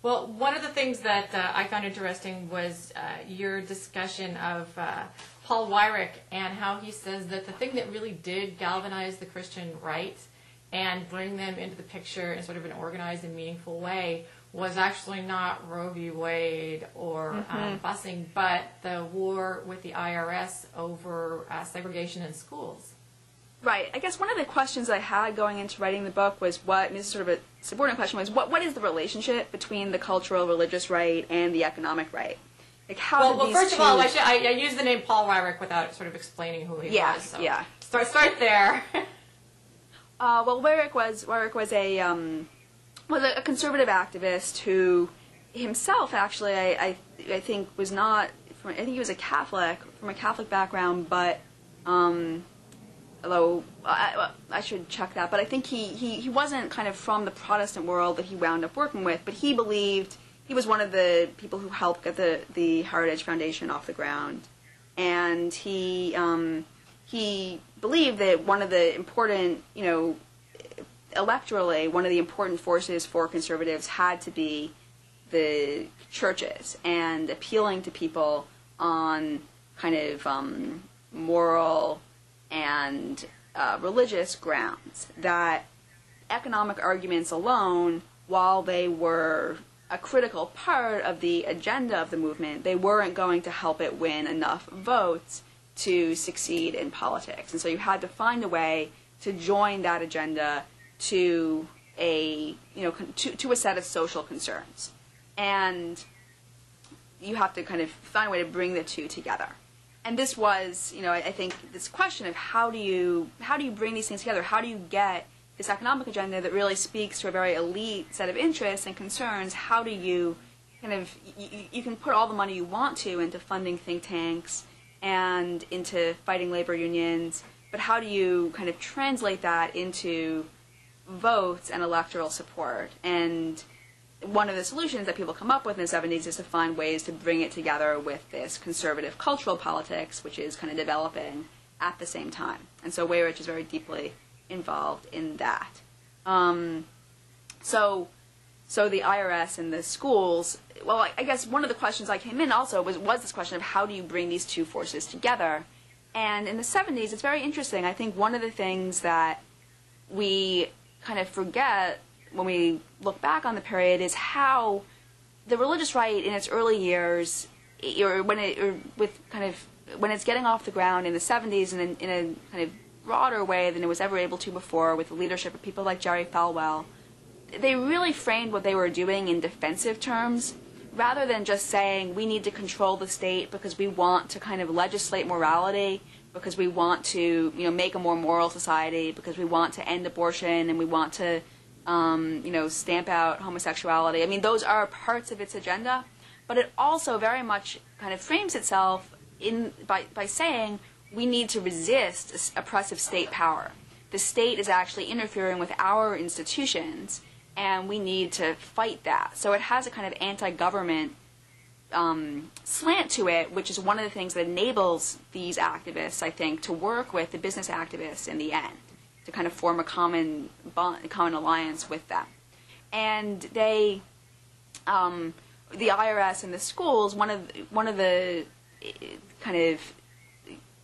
Well, one of the things that I found interesting was your discussion of Paul Weyrich and how he says that the thing that really did galvanize the Christian right and bring them into the picture in sort of an organized and meaningful way was actually not Roe v. Wade or busing, but the war with the IRS over segregation in schools. Right. I guess one of the questions I had going into writing the book was and this is sort of a subordinate question, was what is the relationship between the cultural religious right and the economic right? Like how well, first of all, I used the name Paul Weyrich without sort of explaining who he was. So yeah. Start there. Well, Weyrich was a conservative activist who himself actually I think was not I think he was a Catholic from a Catholic background, but although I should check that, but I think he wasn't kind of from the Protestant world that he wound up working with, but he believed he was one of the people who helped get the Heritage Foundation off the ground, and he believed that one of the important, electorally, one of the important forces for conservatives had to be the churches and appealing to people on kind of moral and religious grounds, that economic arguments alone, while they were a critical part of the agenda of the movement, they weren't going to help it win enough votes to succeed in politics. And so you had to find a way to join that agenda to a set of social concerns. And you have to kind of find a way to bring the two together. And this was, I think this question of how do you bring these things together? How do you get this economic agenda that really speaks to a very elite set of interests and concerns? How do you kind of, you can put all the money you want to into funding think tanks and into fighting labor unions, but how do you kind of translate that into votes and electoral support? And one of the solutions that people come up with in the 70s is to find ways to bring it together with this conservative cultural politics, which is kind of developing at the same time. And so Weyrich is very deeply involved in that. So the IRS and the schools, well, I guess one of the questions I came in also was this question of how do you bring these two forces together? And in the 70s, it's very interesting. I think one of the things that we kind of forget when we look back on the period is how the religious right in its early years, when it's getting off the ground in the 70s and in a kind of broader way than it was ever able to before, with the leadership of people like Jerry Falwell, they really framed what they were doing in defensive terms, rather than just saying we need to control the state because we want to kind of legislate morality, because we want to make a more moral society, because we want to end abortion and we want to stamp out homosexuality. I mean, those are parts of its agenda, but it also very much kind of frames itself by saying we need to resist oppressive state power. The state is actually interfering with our institutions, and we need to fight that. So it has a kind of anti-government slant to it, which is one of the things that enables these activists, I think, to work with the business activists in the end, to kind of form a common alliance with them. And they, the IRS and the schools, one of the kind of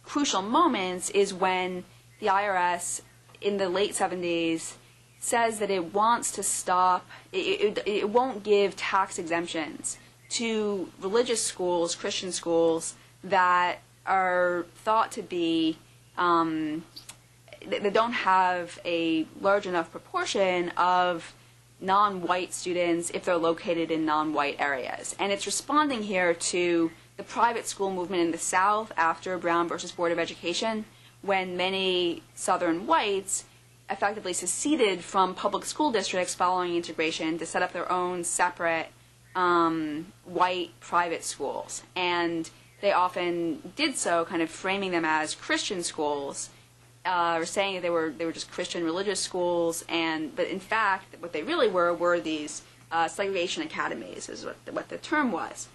crucial moments is when the IRS in the late 70s says that it wants to stop, it won't give tax exemptions to religious schools, Christian schools, that are thought to be, that don't have a large enough proportion of non-white students if they're located in non-white areas. And it's responding here to the private school movement in the South after Brown versus Board of Education, when many Southern whites effectively seceded from public school districts following integration to set up their own separate white private schools. And they often did so kind of framing them as Christian schools, or saying that they were just Christian religious schools, but in fact what they really were these segregation academies, is what the term was.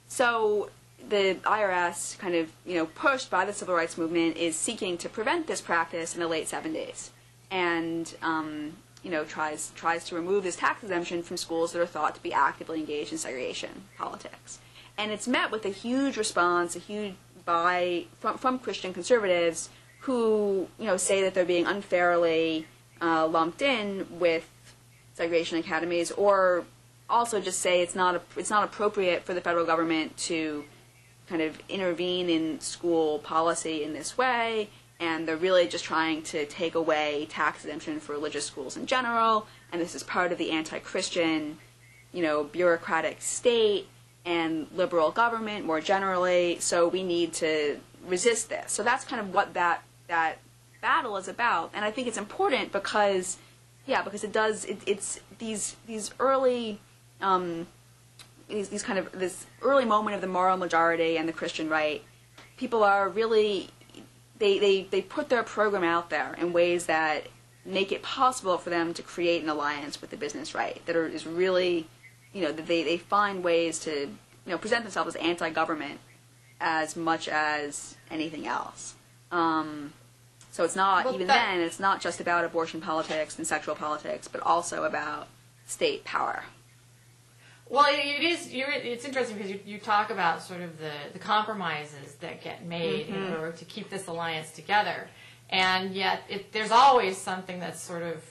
So the IRS, kind of pushed by the civil rights movement, is seeking to prevent this practice in the late 70s. And tries to remove this tax exemption from schools that are thought to be actively engaged in segregation politics. And it's met with a huge response, from Christian conservatives who, say that they're being unfairly lumped in with segregation academies, or also just say it's not appropriate for the federal government to kind of intervene in school policy in this way, and they're really just trying to take away tax exemption for religious schools in general, and this is part of the anti-Christian, bureaucratic state and liberal government more generally, so we need to resist this. So that's kind of what that battle is about, and I think it's important because it's these early this early moment of the moral majority and the Christian right. People are really they put their program out there in ways that make it possible for them to create an alliance with the business right is really, that they find ways to, present themselves as anti-government as much as anything else. So it's not, then, it's not just about abortion politics and sexual politics, but also about state power. Well, it's interesting because you talk about sort of the compromises that get made in order to keep this alliance together. And yet there's always something that's sort of,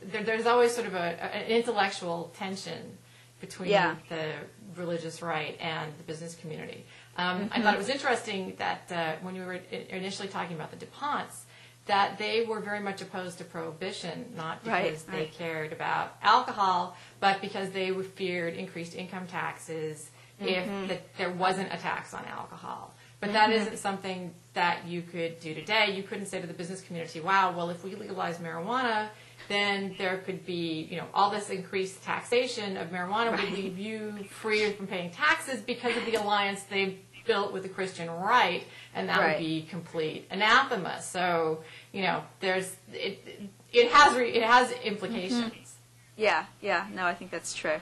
there's always sort of an intellectual tension between the religious right and the business community. I thought it was interesting that when you were initially talking about the DuPonts, that they were very much opposed to prohibition, not because they cared about alcohol, but because they feared increased income taxes if there wasn't a tax on alcohol. But that isn't something that you could do today. You couldn't say to the business community, wow, well, if we legalize marijuana, then there could be, all this increased taxation of marijuana would leave you free from paying taxes because of the alliance they've built with the Christian right, and that would be complete anathema. So, there's it has implications. Yeah, no, I think that's true.